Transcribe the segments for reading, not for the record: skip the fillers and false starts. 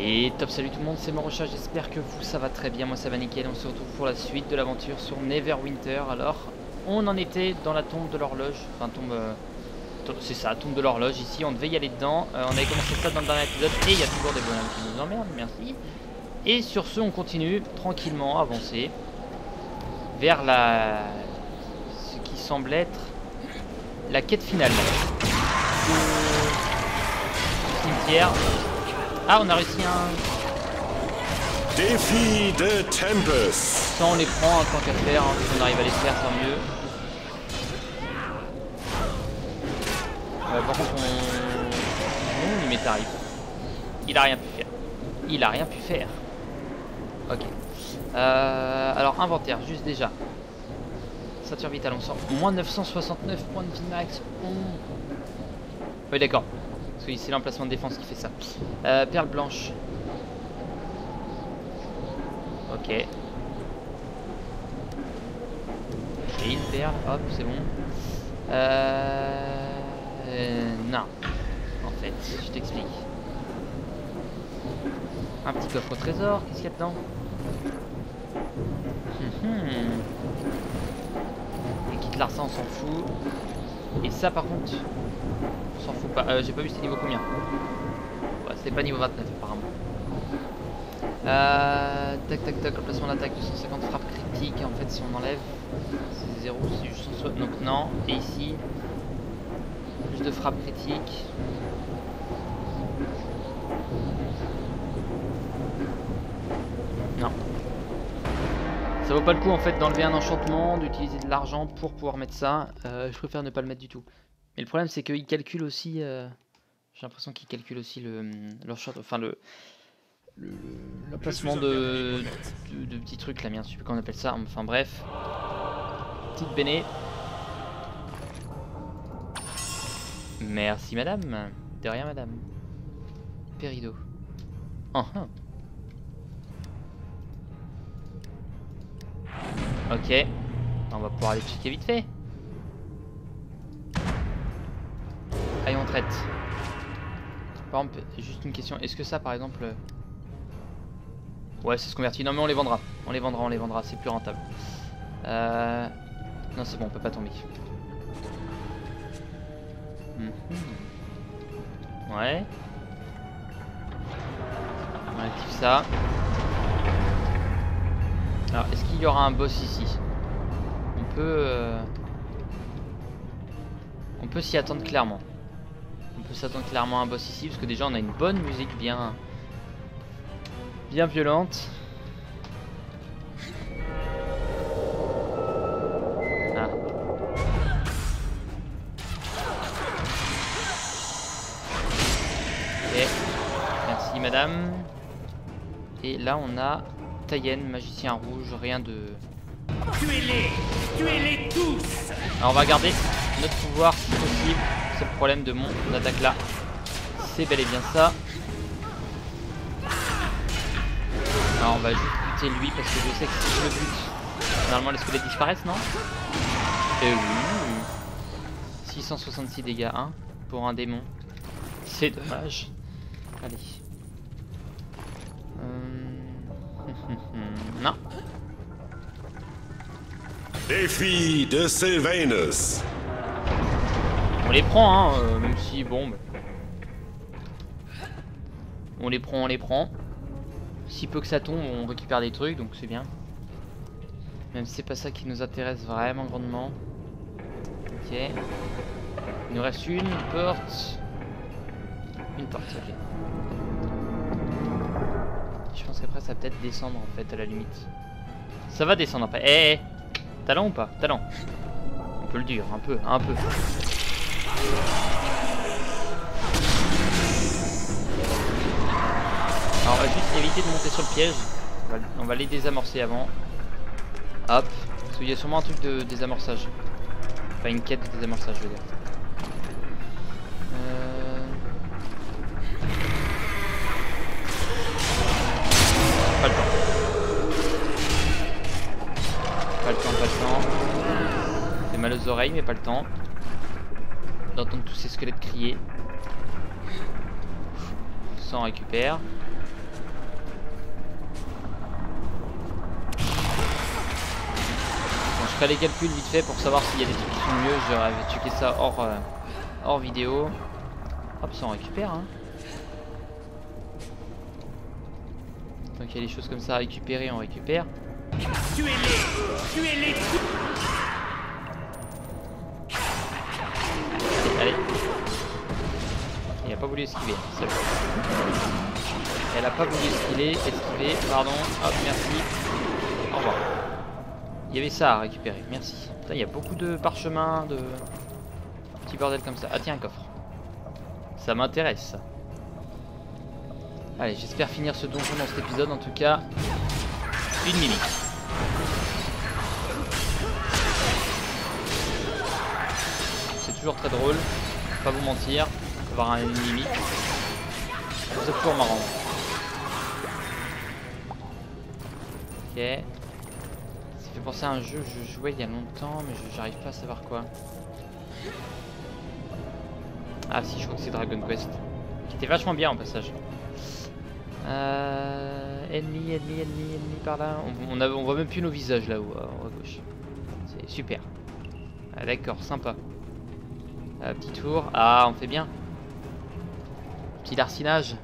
Et top, salut tout le monde, c'est Morocha, j'espère que vous ça va très bien, moi ça va nickel. On se retrouve pour la suite de l'aventure sur Neverwinter. Alors, on en était dans la tombe de l'horloge, enfin c'est ça, tombe de l'horloge ici, on devait y aller dedans. On avait commencé ça dans le dernier épisode et il y a toujours des bonhommes qui nous emmerdent, merci. Et sur ce, on continue tranquillement à avancer vers ce qui semble être la quête finale. Cimetière. Ah, on a réussi un défi de Tempest. Ça, on les prend en tant qu'à faire, hein, si on arrive à les faire, tant mieux. Par contre, il m'est arrivé. Il a rien pu faire. Il a rien pu faire. Ok. Alors, inventaire, juste déjà. Ceinture vitale, on sort moins 969 points de vie max. Oui, d'accord. Parce que c'est l'emplacement de défense qui fait ça. Perle blanche. Ok. J'ai une perle, hop, c'est bon. Non. En fait, je t'explique. Un petit coffre au trésor, qu'est-ce qu'il y a dedans? Et quitte Larsa, on s'en fout. Et ça, par contre, on s'en fout pas. J'ai pas vu c'était niveau combien. Ouais, c'était pas niveau 29 apparemment. Tac tac tac, emplacement d'attaque 250 frappe critique. En fait, si on enlève, c'est 0, c'est juste 160. Donc non. Et ici, plus de frappe critique. Non. Ça vaut pas le coup en fait d'enlever un enchantement, d'utiliser de l'argent pour pouvoir mettre ça. Je préfère ne pas le mettre du tout. Mais le problème c'est qu'il calcule aussi. J'ai l'impression qu'il calcule aussi enfin l'emplacement de petits trucs là, merde, je sais plus comment on appelle ça. Enfin bref. Petite béné. Merci madame. De rien madame. Pérido. Ok. On va pouvoir aller checker vite fait. Allez, on traite. Par exemple, juste une question. Est-ce que ça, par exemple... Ouais, ça se convertit. Non, mais on les vendra. On les vendra. C'est plus rentable. Non, c'est bon, on peut pas tomber. Ouais. On active ça. Alors, est-ce qu'il y aura un boss ici? On peut s'y attendre clairement. On peut s'attendre clairement à un boss ici parce que déjà on a une bonne musique bien violente. Ah. Ok. Merci madame. Et là on a Taïen, magicien rouge, rien de... Tuez-les tous. Alors on va garder notre pouvoir si possible. C'est le problème de mon attaque là. C'est bel et bien ça. Alors on va juste buter lui parce que je sais que si je le bute, normalement les squelettes disparaissent, non? Et oui. 666 dégâts, hein, pour un démon. C'est dommage. Allez. Non. Défi de Sylvanus. On les prend, hein, même si bon. Bah... On les prend. Si peu que ça tombe, on récupère des trucs, donc c'est bien. Même si c'est pas ça qui nous intéresse vraiment grandement. Ok. Il nous reste une porte. Une porte, ok. Je pense qu'après ça va peut-être descendre en fait à la limite. Ça va descendre après. Eh, talent ou pas? Talent. On peut le dire, un peu. Alors on va juste éviter de monter sur le piège. On va les désamorcer avant. Hop. Parce qu'il y a sûrement un truc de désamorçage. Enfin une quête de désamorçage je veux dire. Pas le temps. Fait mal aux oreilles mais pas le temps d'entendre tous ces squelettes crier. Ça on récupère. ferai les calculs vite fait pour savoir s'il y a des trucs qui sont mieux. Je vais checker ça hors vidéo. Hop, ça on récupère. Hein. Donc il y a des choses comme ça à récupérer, on récupère. Tuez-les. Allez. Il a pas voulu esquiver. Elle a pas voulu esquiver. Pardon. Hop, merci. Au revoir. Il y avait ça à récupérer. Merci. Putain, il y a beaucoup de parchemins, de petits bordels comme ça. Ah tiens, un coffre. Ça m'intéresse ça. Allez, j'espère finir ce donjon dans cet épisode. En tout cas, une mimique. C'est toujours très drôle. Pas vous mentir. Avoir un mimique. C'est toujours marrant. Ok. Ça fait penser à un jeu que je jouais il y a longtemps, mais j'arrive pas à savoir quoi. Ah si, je crois que c'est Dragon Quest. Qui était vachement bien en passage. Ennemi par là. On voit même plus nos visages là-haut, à gauche. C'est super. Ah, d'accord, sympa. Petit tour. Ah, on fait bien. Petit larcinage.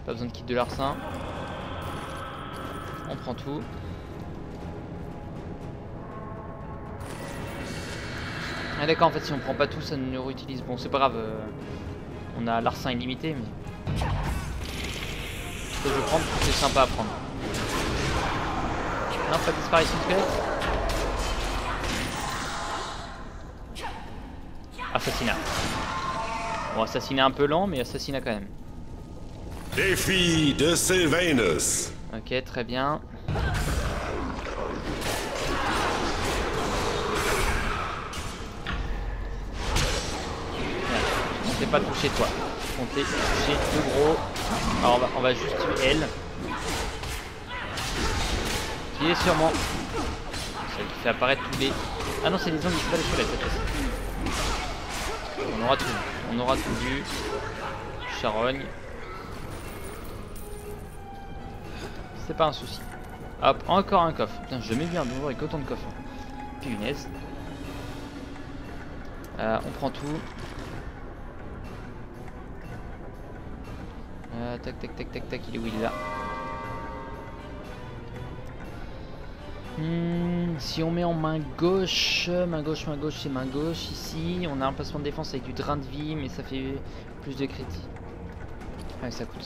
Pas besoin de kit de larcin. On prend tout. Ah d'accord, en fait si on prend pas tout ça nous réutilise. Bon c'est pas grave, on a l'arcin illimité mais... Ce que je vais prendre, c'est sympa à prendre. Non, pas de disparition de squelette. Assassinat. Bon, assassinat un peu lent mais assassinat quand même. Défi de Sylvanus. Ok, très bien. On s'est pas touché toi. On s'est touché deux gros. Alors on va juste tuer elle. Qui est sûrement. Celle qui fait apparaître tous les. Ah non, c'est les zombies, c'est pas les squelettes cette fois-ci. On aura tout. On aura tout vu. Charogne. C'est pas un souci. Hop, encore un coffre. Putain, j'ai jamais vu un donjon avec autant de coffres. Punaise. On prend tout. Tac, il est où? Il est là. Si on met en main gauche, c'est main gauche ici. On a un placement de défense avec du drain de vie, mais ça fait plus de crédit. Ouais, ça coûte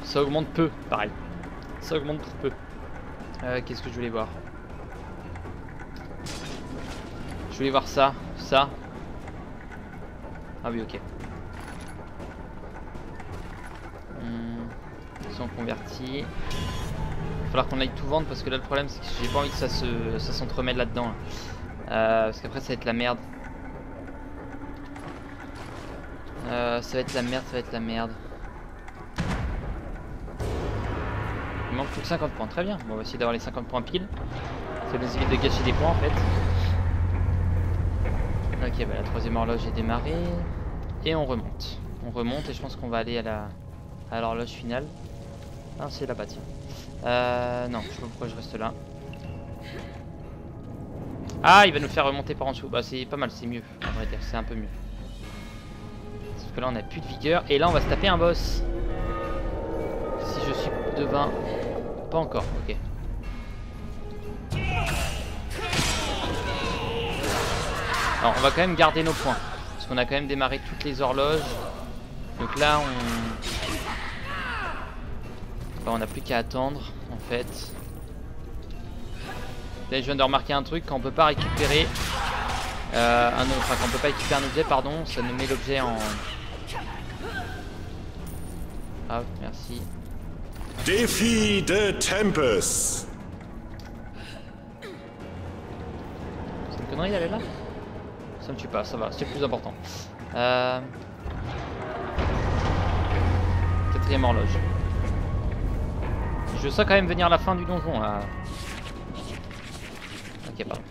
ça augmente peu, pareil. Ça augmente pour peu. Qu'est-ce que je voulais voir? Je voulais voir ça. Ah oui, ok. Si on convertit. Il va falloir qu'on aille tout vendre parce que là le problème c'est que j'ai pas envie que ça s'entremêle là-dedans. Parce qu'après ça va être la merde. Ça va être la merde. Il manque plus que 50 points, très bien. Bon, on va essayer d'avoir les 50 points pile. Ça nous évite de gâcher des points en fait. Ok, bah la troisième horloge est démarrée. Et on remonte. On remonte et je pense qu'on va aller à l'horloge finale. Ah, c'est là-bas, tiens. Non, je sais pas pourquoi je reste là. Ah, il va nous faire remonter par en dessous. Bah, c'est pas mal, c'est mieux. On va dire, c'est un peu mieux. Sauf que là, on a plus de vigueur. Et là, on va se taper un boss. Si je suis devin. Pas encore, ok. Alors, on va quand même garder nos points. Parce qu'on a quand même démarré toutes les horloges. Donc là, on n'a plus qu'à attendre, en fait. Là, je viens de remarquer un truc, quand on peut pas récupérer quand on peut pas équiper un objet, pardon, ça nous met l'objet en... Ah, merci. Défi de Tempest. C'est une connerie d'aller là? Ça me tue pas, ça va, c'est le plus important. Quatrième horloge. Je sens quand même venir la fin du donjon là. Ok, pardon.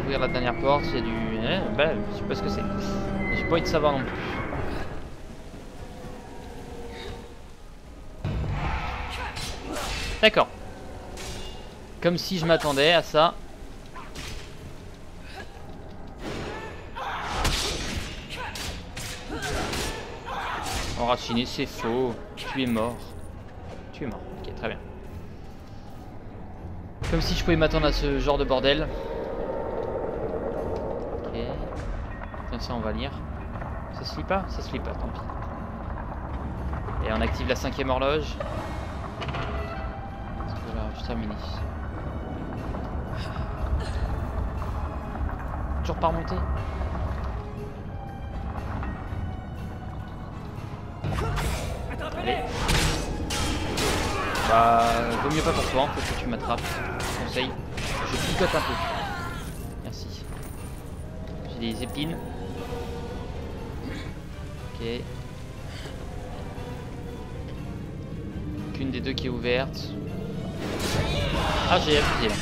Ouvrir la dernière porte, il y a du... bah, je sais pas ce que c'est. J'ai pas envie de savoir non plus. D'accord. Comme si je m'attendais à ça. Enraciné, c'est faux. Tu es mort. Tu es mort. Ok, très bien. Comme si je pouvais m'attendre à ce genre de bordel. Ok. Tiens, ça on va lire. Ça se lit pas? Ça se lit pas, tant pis. Et on active la 5e horloge. Voilà, je termine. Toujours pas remonté. Allez. Bah, vaut mieux pas pour toi, faut que tu m'attrapes. Conseil. Je picote un peu. Merci. J'ai des épines. Ok. Qu'une des deux qui est ouverte. Ah, j'ai abusé là.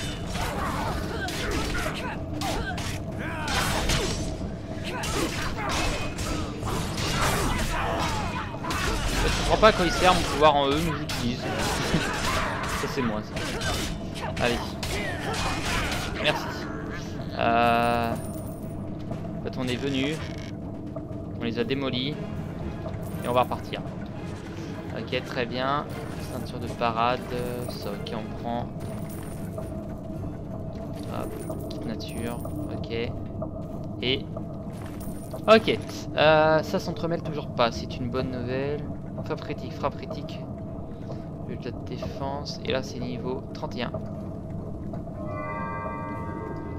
Je comprends pas à quoi il sert mon pouvoir en E, mais j'utilise. Ça c'est moi ça. Allez. Merci. En fait on est venu. On les a démolis. Et on va repartir. Ok, très bien. Ceinture de parade. Ça, ok, on prend. Hop, kit nature. Ok. Et. Ok. Ça s'entremêle toujours pas. C'est une bonne nouvelle. Frappe critique. Résultat de défense. Et là, c'est niveau 31.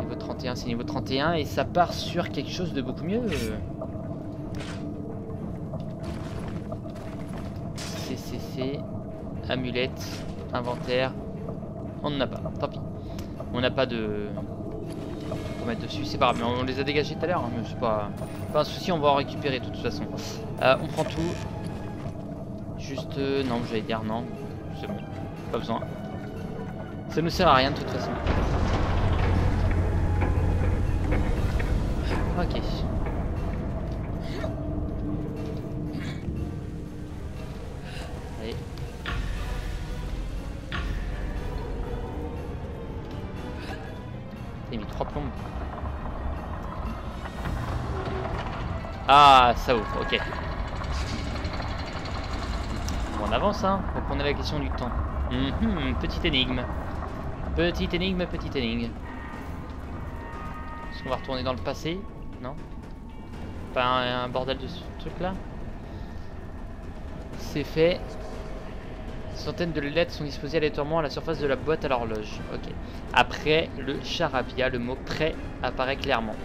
Niveau 31, c'est niveau 31. Et ça part sur quelque chose de beaucoup mieux. CCC, amulette, inventaire. On n'en a pas, tant pis. On n'a pas de... Pour mettre dessus, c'est pas grave. Mais on les a dégagés tout à l'heure, hein, mais c'est pas un souci, on va en récupérer de toute façon. On prend tout. Juste... non, j'allais dire non. C'est bon, pas besoin. Ça nous sert à rien de toute façon. Ok. Allez. J'ai mis 3 plombes. Ah, ça ouvre, ok. Bon, on avance, hein. Donc on a la question du temps. Petite énigme. Petite énigme. Est-ce qu'on va retourner dans le passé? Non? Pas un bordel de ce truc là? C'est fait. Centaines de lettres sont disposées aléatoirement à la surface de la boîte à l'horloge. Ok. Après le charabia, le mot prêt apparaît clairement.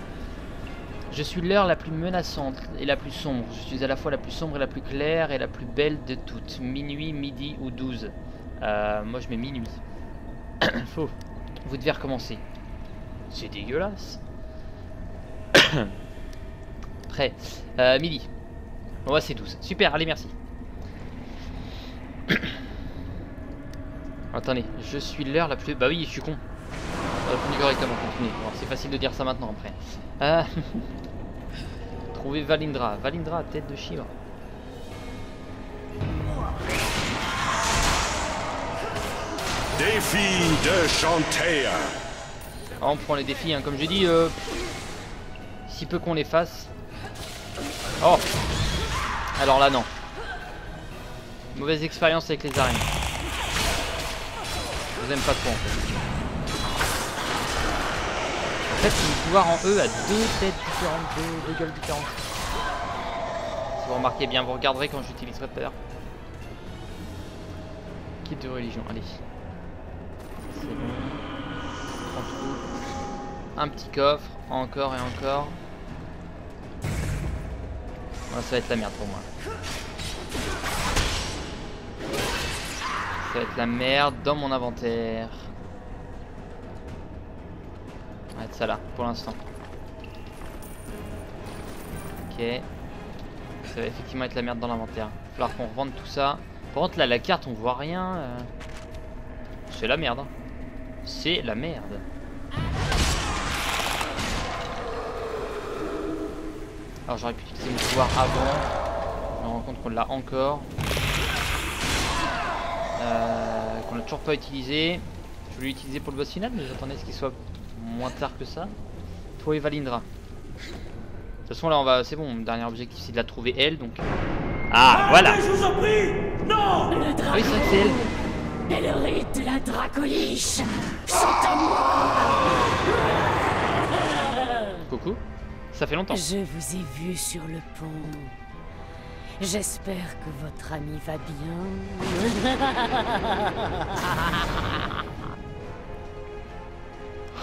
Je suis l'heure la plus menaçante et la plus sombre. Je suis à la fois la plus sombre et la plus claire et la plus belle de toutes. Minuit, midi ou 12. Moi je mets minuit. Faux. Vous devez recommencer. C'est dégueulasse. Prêt. Midi. Bon, ouais, c'est 12. Super, allez, merci. Attendez, je suis l'heure la plus... Bah oui, je suis con. Répondu correctement, continuez. Bon, c'est facile de dire ça maintenant après. Trouver Valindra. Valindra, tête de chivre. Défi de Chantea. Ah, on prend les défis, hein. Comme je dis, si peu qu'on les fasse. Oh. Alors là, non. Mauvaise expérience avec les araignées. Je vous aime pas trop en fait. En fait, le pouvoir en E a deux têtes différentes, deux gueules différentes. Si vous remarquez bien, vous regarderez quand j'utiliserai tout à l'heure. Kit de religion, allez. C'est bon. On prend tout. Un petit coffre, encore et encore. Bon, ça va être la merde pour moi. Ça va être la merde dans mon inventaire. On va mettre ça là pour l'instant. Ok. Ça va effectivement être la merde dans l'inventaire. Il va falloir qu'on revende tout ça. Par contre là la carte on voit rien. C'est la merde. C'est la merde. Alors j'aurais pu utiliser mon pouvoir avant. Je me rends compte qu'on l'a encore. Qu'on n'a toujours pas utilisé. Je voulais l'utiliser pour le boss final, mais j'attendais à ce qu'il soit moins tard que ça. Toi et Valindra. De toute façon là on va, c'est bon, mon dernier objectif c'est de la trouver elle, donc... Ah voilà. Je vous en prie. Non. Ah oui c'est vrai que c'est elle. Et le rite de la Dracoliche sont à moi. Coucou. Ça fait longtemps. Je vous ai vu sur le pont. J'espère que votre ami va bien.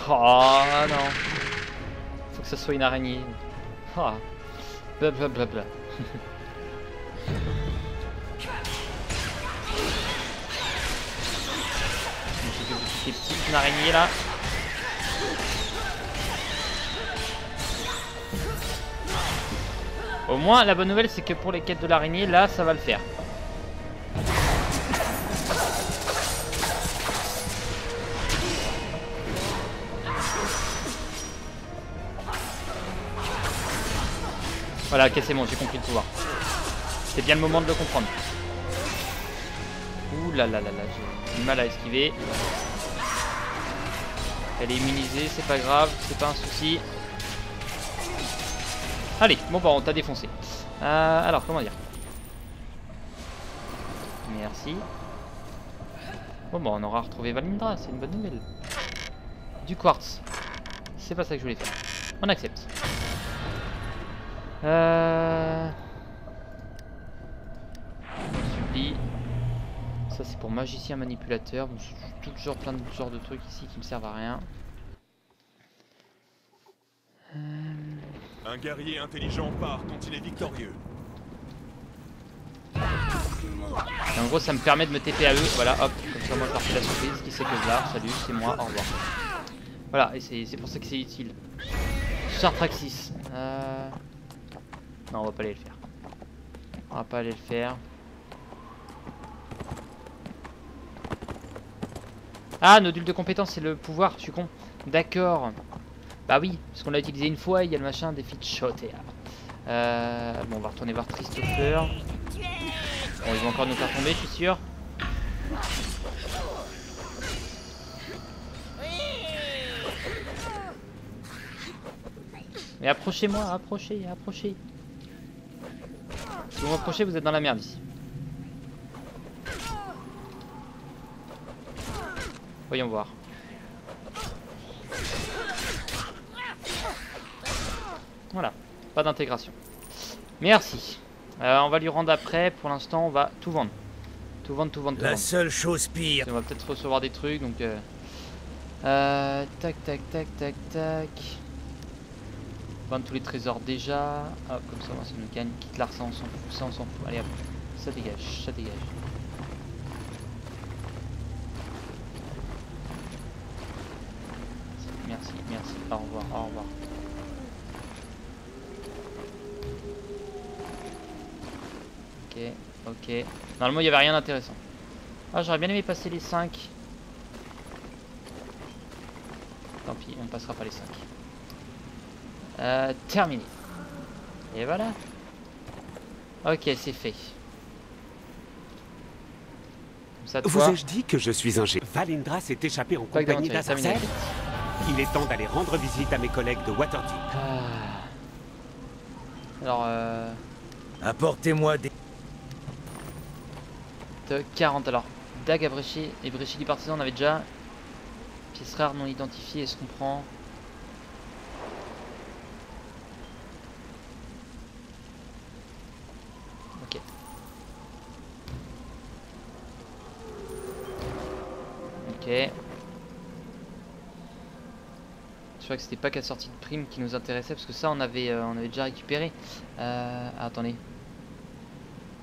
Oh non. Faut que ça soit une araignée. Ah. Blablabla. Ces petites araignées là. Au moins la bonne nouvelle c'est que pour les quêtes de l'araignée là ça va le faire. Voilà, ok c'est bon, j'ai compris le pouvoir. C'est bien le moment de le comprendre. Ouh là là là là, j'ai du mal à esquiver. Elle est immunisée, c'est pas grave, c'est pas un souci. Allez, bon bah on t'a défoncé. Alors, comment dire? Merci. Bon bah on aura retrouvé Valindra, c'est une bonne nouvelle. Du quartz. C'est pas ça que je voulais faire. On accepte. On supplie. Ça c'est pour magicien manipulateur. Bon, tout genre plein de genres de trucs ici qui me servent à rien. Un guerrier intelligent part quand il est victorieux. Et en gros ça me permet de me TP à eux. Voilà hop, comme ça moi je leur fais la surprise. Qui c'est que là? Salut, c'est moi, au revoir. Voilà, et c'est pour ça que c'est utile. Chartraxis. Non on va pas aller le faire. On va pas aller le faire. Ah, nodule de compétence, c'est le pouvoir, je suis con. D'accord. Bah oui, parce qu'on l'a utilisé une fois, il y a le machin défi de Shotea. Bon, on va retourner voir Christopher. Bon, ils vont encore nous faire tomber, je suis sûr. Mais approchez-moi, approchez, approchez. Si vous m'approchez, vous êtes dans la merde ici. Voyons voir. Voilà, pas d'intégration. Merci. On va lui rendre après. Pour l'instant, on va tout vendre. Tout vendre, tout vendre, tout La vendre. seule chose pire. On va peut-être recevoir des trucs, donc... tac, tac, tac, tac, tac. Vendre tous les trésors déjà. Hop, comme ça, ça nous gagne. Quitte l'argent, on s'en fout. Ça, on s'en fout. Allez, hop. Ça dégage, ça dégage. Merci, merci. Au revoir, au revoir. Ok, ok. Normalement, il n'y avait rien d'intéressant. Ah, j'aurais bien aimé passer les 5. Tant pis, on passera pas les 5. Terminé. Et voilà. Ok, c'est fait. Comme ça, Vous toi, ai-je dit que je suis un génie? Valindra s'est échappé en Pas compagnie garanti, terminé. d'Azazel. Il est temps d'aller rendre visite à mes collègues de Waterdeep. Alors, Apportez-moi des... 40. Alors, dague à brécher et brécher du partisan, on avait déjà. Pièce rare non identifiée, est-ce qu'on prend? Ok. Ok. Je crois que c'était pas qu'à sortie de prime qui nous intéressait parce que ça on avait déjà récupéré. Attendez.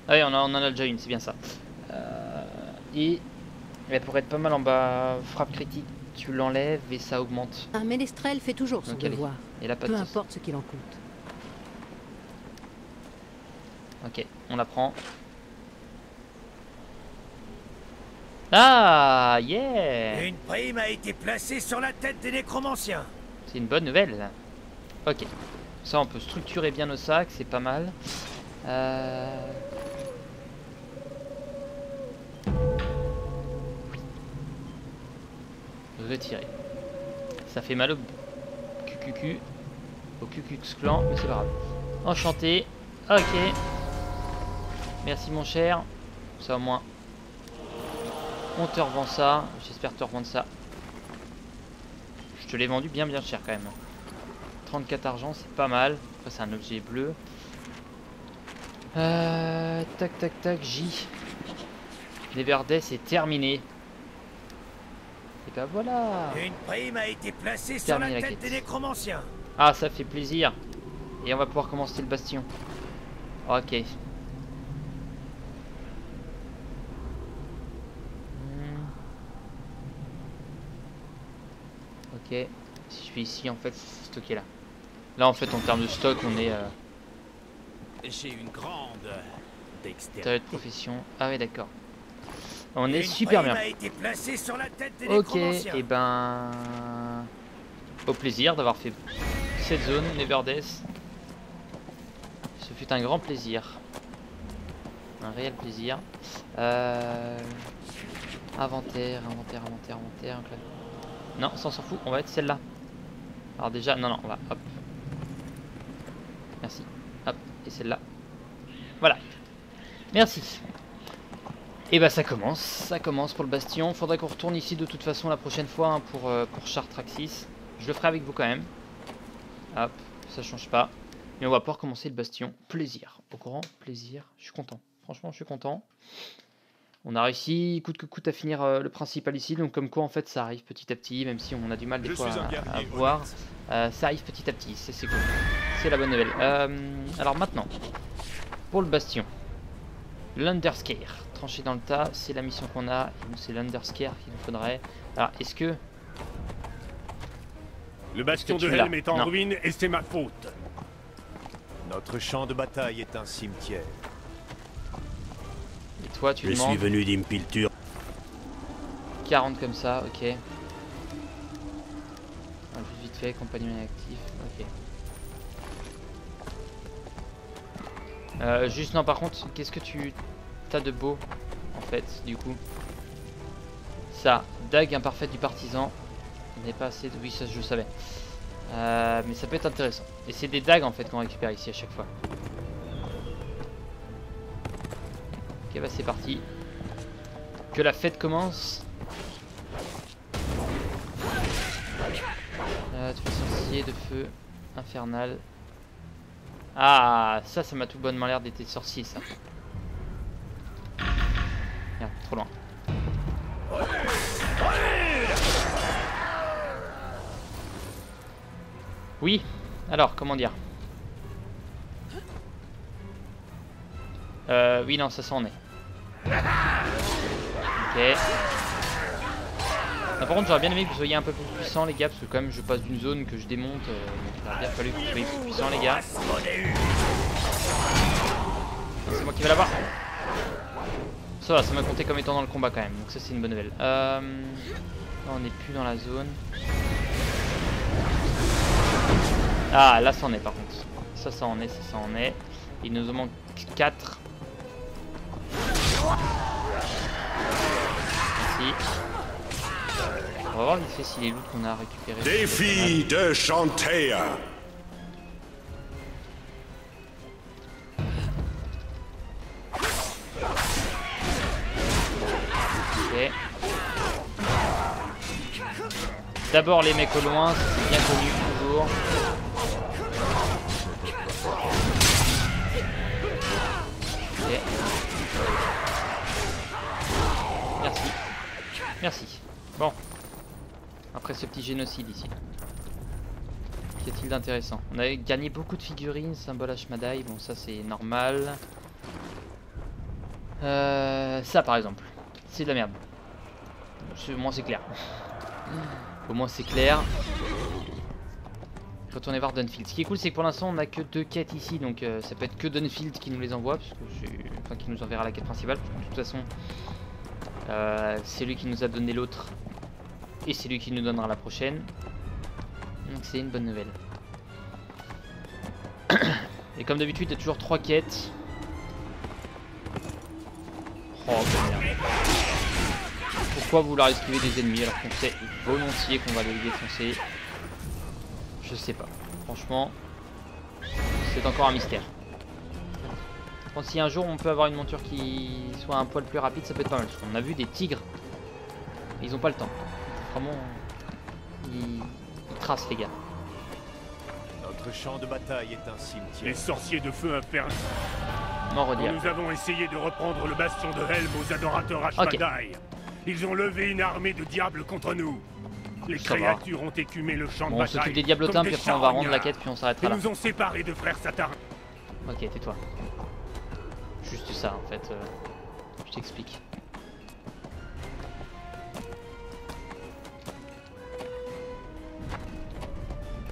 Ah oui, on en a déjà une, c'est bien ça. Et elle pourrait être pas mal en bas. Frappe critique, tu l'enlèves et ça augmente. Un ménestrel fait toujours son Donc, allez. devoir, Et là, pas de peu sauce. importe ce qu'il en coûte. Ok, on la prend. Ah, yeah! Une prime a été placée sur la tête des nécromanciens. C'est une bonne nouvelle. Ok. Ça, on peut structurer bien nos sacs, c'est pas mal. retirer. Ça fait mal au QQQ, au QQX clan, mais c'est pas grave. Enchanté. Ok. Merci mon cher. Ça au moins. On te revend ça. J'espère te revendre ça. Je te l'ai vendu bien cher quand même. 34 argent, c'est pas mal. Après c'est un objet bleu. Tac tac tac, J. Neverday c'est terminé. Et bah voilà. Une prime a été placée sur la tête des nécromanciens. Ah, ça fait plaisir. Et on va pouvoir commencer le bastion. Ok. Ok. Si je fais ici, en fait, c'est stocké là. Là, en fait, en termes de stock, on est... J'ai une grande de profession. Ah oui, d'accord. On est super bien. A été placée sur la tête des ok, nécromanciens. et ben... Au plaisir d'avoir fait cette zone, Neverday. Ce fut un grand plaisir. Un réel plaisir. Inventaire. Non, ça on s'en fout, on va être celle-là. Alors déjà, non, on va, hop. Merci. Hop, et celle-là. Voilà. Merci. Et bah ça commence pour le bastion. Faudrait qu'on retourne ici de toute façon la prochaine fois hein, pour Chartraxis. Je le ferai avec vous quand même. Hop, ça change pas. Mais on va pouvoir commencer le bastion. Plaisir. Au courant, plaisir. Je suis content. Franchement, je suis content. On a réussi coûte que coûte à finir le principal ici. Donc comme quoi en fait ça arrive petit à petit. Même si on a du mal des fois à voir. Ça arrive petit à petit. C'est cool. C'est la bonne nouvelle. Alors maintenant, pour le bastion. L'Underscare. Trancher dans le tas. C'est la mission qu'on a. Et nous c'est l'Underscare qu'il nous faudrait. Alors est-ce que... Le bastion de Helm est en ruine et c'est ma faute. Notre champ de bataille est un cimetière. Et toi tu demandes... Je suis venu d'Impilture. 40 comme ça, ok. Juste vite fait, compagnon inactif, ok. Juste non par contre, qu'est-ce que tu as de beau en fait du coup? Ça, dague imparfaite du partisan. Il n'est pas assez de... Oui ça je le savais. Mais ça peut être intéressant. Et c'est des dagues en fait qu'on récupère ici à chaque fois. Ok bah c'est parti. Que la fête commence. Tu fais sorcier de feu infernal. Ah ça m'a tout bonnement l'air d'être sorcier ça. Merde, trop loin. Oui, alors comment dire? Oui non ça en est. Ok. Ah, par contre j'aurais bien aimé que vous soyez un peu plus puissants les gars. Parce que quand même je passe d'une zone que je démonte. Il aurait bien fallu que vous soyez plus puissants les gars. C'est moi qui vais l'avoir. Ça va, ça m'a compté comme étant dans le combat quand même. Donc ça c'est une bonne nouvelle. Là, on n'est plus dans la zone. Ah là ça en est par contre. Ça en est, ça en est. Il nous en manque 4. Merci. On va voir vite fait si les loots qu'on a récupérés. Défi de Chantea. Ok. D'abord les mecs au loin, c'est bien connu toujours. Ok. Merci. Merci. Bon. Après ce petit génocide ici. Qu'y a-t-il d'intéressant? On a gagné beaucoup de figurines, symbole Ashmadai, bon ça c'est normal. Ça par exemple, c'est de la merde. Au moins c'est clair. Au moins c'est clair. Retournez voir Dunfield. Ce qui est cool c'est que pour l'instant on a que 2 quêtes ici. Donc ça peut être que Dunfield qui nous les envoie. Parce que enfin qui nous enverra la quête principale. De toute façon c'est lui qui nous a donné l'autre. Et c'est lui qui nous donnera la prochaine. Donc c'est une bonne nouvelle. Et comme d'habitude il y a toujours 3 quêtes. Oh merde. Pourquoi vouloir esquiver des ennemis alors qu'on sait volontiers qu'on va les défoncer? Je sais pas. Franchement, c'est encore un mystère. Quand si un jour on peut avoir une monture qui soit un poil plus rapide, ça peut être pas mal. Parce qu'on a vu des tigres, ils ont pas le temps. Vraiment, ils tracent les gars. Notre champ de bataille est un cimetière. Les sorciers de feu infernal. Non, redire. Nous avons essayé de reprendre le bastion de Helm aux adorateurs Ashmadaï. Ils ont levé une armée de diables contre nous. Les Ça créatures ont écumé le champ de Bon, on bataille. s'occupe des diablotins, puis après on va rendre la quête, puis on s'arrêtera Ils là. nous ont séparés de frères Satan. Ok, tais-toi. Juste ça en fait. Je t'explique.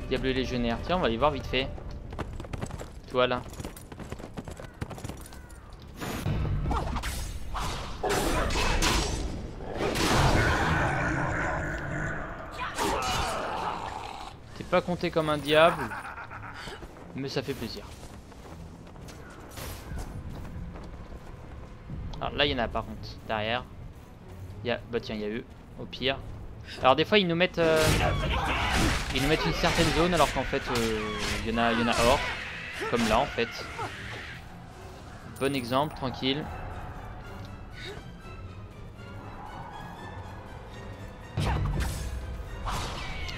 Diable légionnaire. Tiens, on va aller voir vite fait. Toi là. T'es pas compté comme un diable, mais ça fait plaisir. Alors là, il y en a par contre. Derrière. Il y a... Bah tiens, il y a eux. Au pire. Alors des fois, ils nous mettent une certaine zone, alors qu'en fait, il y en a hors. Comme là, en fait. Bon exemple, tranquille.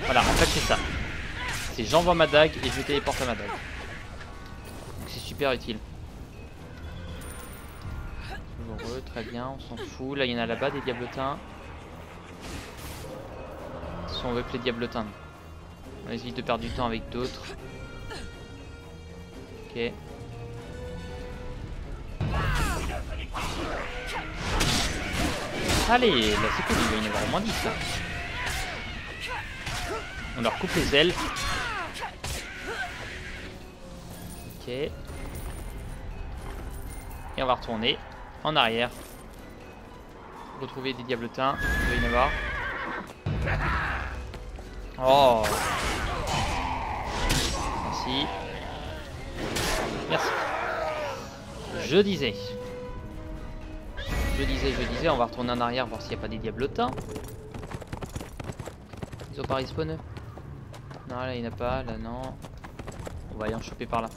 Voilà, en fait, c'est ça. C'est j'envoie ma dague et je téléporte à ma dague. Donc c'est super utile. Heureux, très bien, on s'en fout. Là, il y en a là-bas des diablotins. Si on veut que les diablotins. On évite de perdre du temps avec d'autres. Ok. Allez, là c'est cool, il va y en avoir au moins 10 là. On leur coupe les ailes. Ok. Et on va retourner en arrière. Retrouver des diablotins. Il va y en avoir. Oh. Merci. Merci. Je disais, on va retourner en arrière voir s'il n'y a pas des diablotins. Ils ont pas respawn eux? Non, là il n'y en a pas, là non. On va aller en choper par là.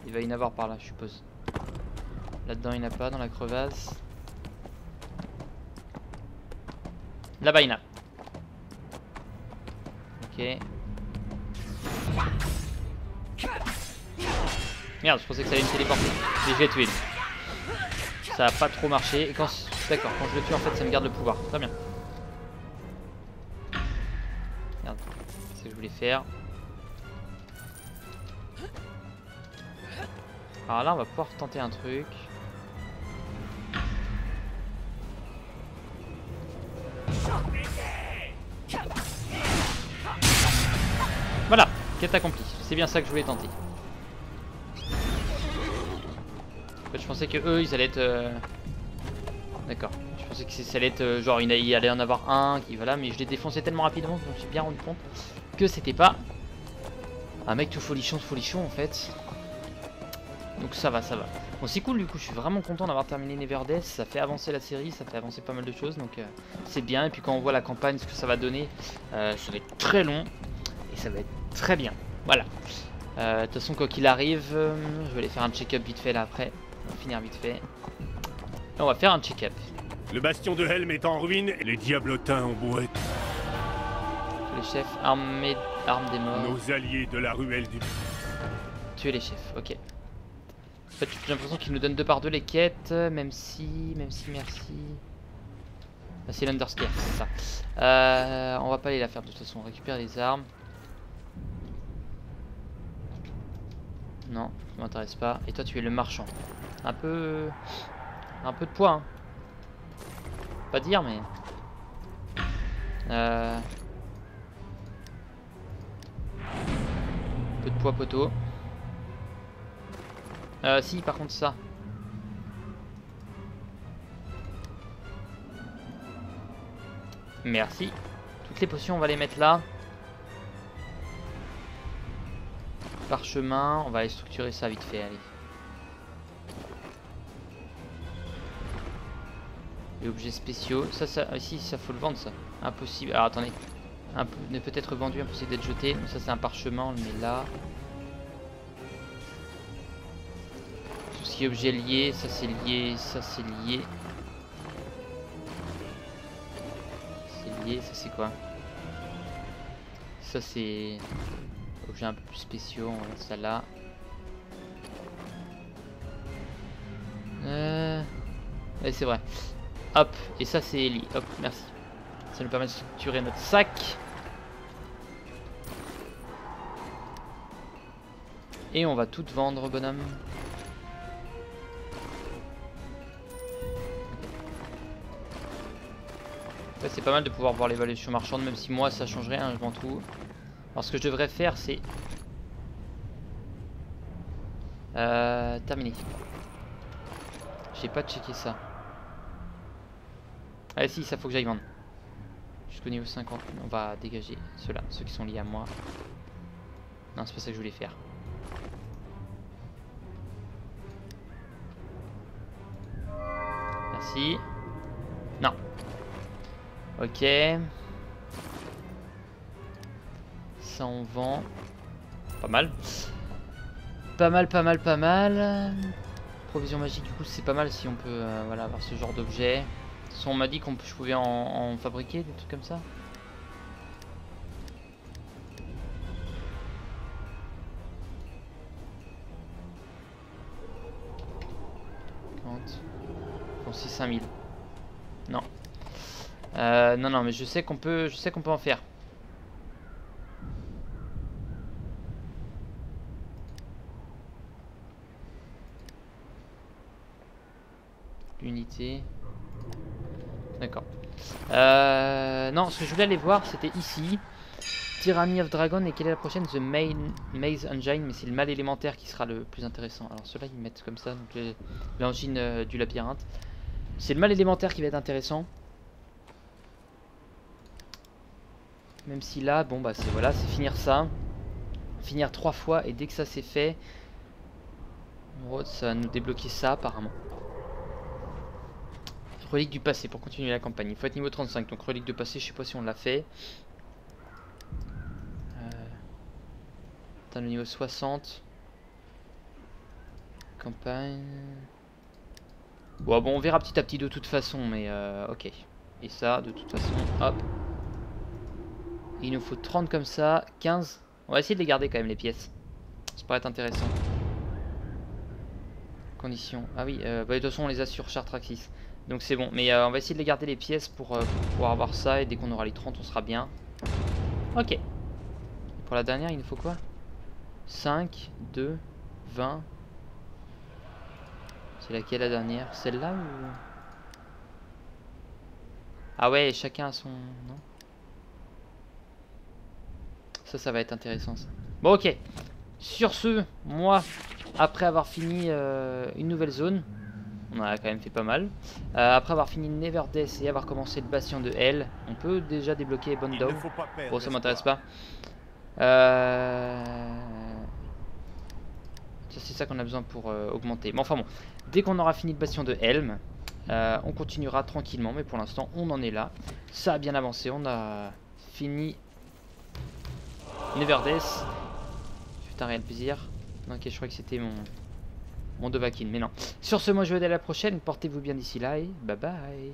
Il va y en avoir par là, je suppose. Là-dedans il n'y en a pas, dans la crevasse. Là-bas il y en a. Ok. Merde, je pensais que ça allait me téléporter. Mais je l'ai tué lui. Ça a pas trop marché. Et quand... D'accord, quand je le tue en fait ça me garde le pouvoir. Très bien. Merde, c'est ce que je voulais faire. Alors là on va pouvoir tenter un truc. Voilà, quête accomplie. C'est bien ça que je voulais tenter. En fait, je pensais que eux ils allaient être... D'accord. Je pensais que ça allait être genre il allait en avoir un qui voilà, mais je l'ai défoncé tellement rapidement que je me suis bien rendu compte que c'était pas un mec tout folichon en fait. Donc ça va, ça va. Bon c'est cool du coup, je suis vraiment content d'avoir terminé Neverdeath, ça fait avancer la série, ça fait avancer pas mal de choses donc c'est bien. Et puis quand on voit la campagne, ce que ça va donner, ça va être très long et ça va être très bien. Voilà. De toute façon quoi qu'il arrive, je vais aller faire un check-up vite fait là après. On va finir vite fait. Et on va faire un check-up. Le bastion de Helm est en ruine et les diablotins en bouette. Les chefs, armes des morts. Nos alliés de la ruelle du... Tuer les chefs, ok. En fait, j'ai l'impression qu'ils nous donnent 2 par 2 les quêtes, même si, merci. Ah, c'est l'Underscare, c'est ça. On va pas aller la faire de toute façon, on récupère les armes. Non, ça m'intéresse pas. Et toi, tu es le marchand. Un peu de poids, hein. Pas dire, mais... peu de poids, poteau. Si, par contre, ça. Merci. Toutes les potions, on va les mettre là. Parchemin, on va aller structurer ça vite fait, allez. Et objets spéciaux. Ça, ici, ça faut le vendre, ça. Impossible. Alors, attendez. Ne peut être vendu, impossible d'être jeté. Donc ça, c'est un parchemin, on le met là. Tout ce qui est objet lié, ça c'est lié, ça c'est lié. C'est lié, ça c'est quoi? Ça c'est objet un peu plus spéciaux, on va mettre ça là. Ouais, c'est vrai. Hop, et ça c'est lié. Hop, merci. Ça nous permet de structurer notre sac. Et on va tout vendre, bonhomme. Ouais, c'est pas mal de pouvoir voir l'évaluation marchande, même si moi ça change rien, je m'en trouve. Alors ce que je devrais faire, c'est terminer. J'ai pas checké ça. Ah si, ça faut que j'aille vendre. Jusqu'au niveau 50, on va dégager ceux-là, ceux qui sont liés à moi. Non, c'est pas ça que je voulais faire. Merci. Non. Ok. Ça on vend. Pas mal. Pas mal, pas mal, pas mal. Provision magique, du coup c'est pas mal si on peut voilà, avoir ce genre d'objet. De toute façon on m'a dit qu'on je pouvais en fabriquer des trucs comme ça. C'est 5000. Non. Non, mais je sais qu'on peut en faire. L'unité. D'accord. Non, ce que je voulais aller voir, c'était ici. Tyranny of Dragon, et quelle est la prochaine? The Maze Engine, mais c'est le mal élémentaire qui sera le plus intéressant. Alors ceux-là ils mettent comme ça, donc l'engine du labyrinthe. C'est le mal élémentaire qui va être intéressant. Même si là, bon bah c'est voilà, c'est finir ça. Finir 3 fois, et dès que ça c'est fait, ça va nous débloquer ça apparemment. Relique du passé pour continuer la campagne. Il faut être niveau 35, donc relique de passé, je sais pas si on l'a fait. Atteindre le niveau 60. Campagne. Bon, on verra petit à petit de toute façon, mais ok. Et ça, de toute façon, hop. Il nous faut 30 comme ça, 15. On va essayer de les garder quand même, les pièces. Ça pourrait être intéressant. Conditions. Ah oui, bah, de toute façon, on les a sur Chartraxis. Donc c'est bon. Mais on va essayer de les garder, les pièces, pour pouvoir avoir ça. Et dès qu'on aura les 30, on sera bien. Ok. Et pour la dernière, il nous faut quoi? 5, 2, 20. C'est laquelle la dernière? Celle-là ou... Ah ouais, chacun a son... Non, ça va être intéressant ça. Bon ok. Sur ce, moi, après avoir fini une nouvelle zone, on en a quand même fait pas mal. Après avoir fini Neverdeath et avoir commencé le bastion de Hell, on peut déjà débloquer Bondow. Bon, ça m'intéresse pas. C'est ça qu'on a besoin pour augmenter. Mais enfin bon, dès qu'on aura fini le bastion de Helm, on continuera tranquillement. Mais pour l'instant, on en est là. Ça a bien avancé. On a fini Neverdeath. C'est un réel plaisir. Ok, je crois que c'était mon Dovahkiin. Mais non. Sur ce, moi je vais aller à la prochaine. Portez-vous bien d'ici là et bye bye.